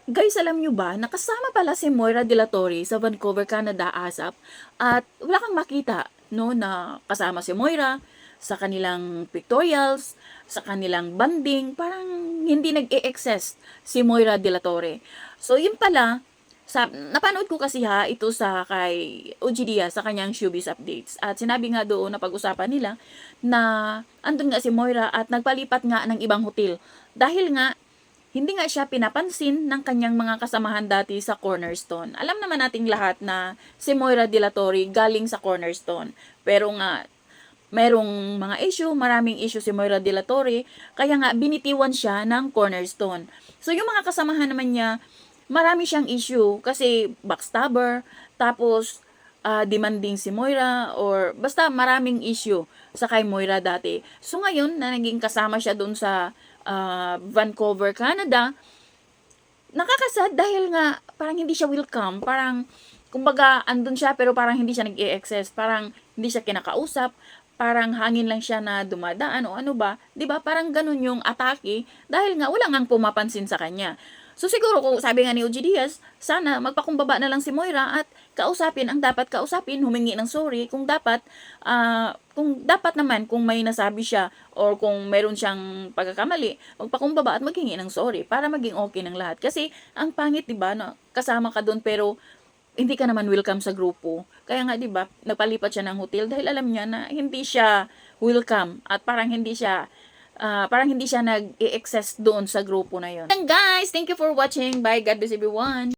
Guys, alam nyo ba, nakasama pala si Moira De La Torre sa Vancouver, Canada, ASAP, at wala kang makita, no, na kasama si Moira sa kanilang pictorials, sa kanilang banding, parang hindi nag-e-excess si Moira De La Torre. So, yun pala, napanood ko kasi ito sa kay OG Diaz sa kanyang showbiz updates. At sinabi nga doon na pag-usapan nila na andun nga si Moira at nagpalipat nga ng ibang hotel. Dahil nga hindi nga siya pinapansin ng kanyang mga kasamahan dati sa Cornerstone. Alam naman nating lahat na si Moira De La Torre galing sa Cornerstone. Pero nga, merong mga issue, maraming issue si Moira De La Torre, kaya nga binitiwan siya ng Cornerstone. So yung mga kasamahan naman niya, marami siyang issue kasi backstabber, tapos demanding si Moira, or basta maraming issue sa kay Moira dati. So ngayon, na naging kasama siya doon sa Vancouver, Canada, nakakasad dahil nga parang hindi siya welcome, parang kumbaga andun siya pero parang hindi siya nag-e-excess, parang hindi siya kinakausap, parang hangin lang siya na dumadaan o ano ba, 'di ba? Parang ganun yung atake dahil nga wala ngang pumapansin sa kanya. So siguro kung sabi nga ni OG Diaz, sana magpakumbaba na lang si Moira at kausapin ang dapat kausapin, humingi ng sorry kung dapat naman kung may nasabi siya or kung meron siyang pagkakamali, magpakumbaba at maghingi ng sorry para maging okay ng lahat. Kasi ang pangit 'di ba na kasama ka doon pero hindi ka naman welcome sa grupo. Kaya nga 'di ba, nagpalipat siya ng hotel dahil alam niya na hindi siya welcome at parang hindi siya nag-e-excess doon sa grupo na 'yon. And guys, thank you for watching. Bye. God bless everyone.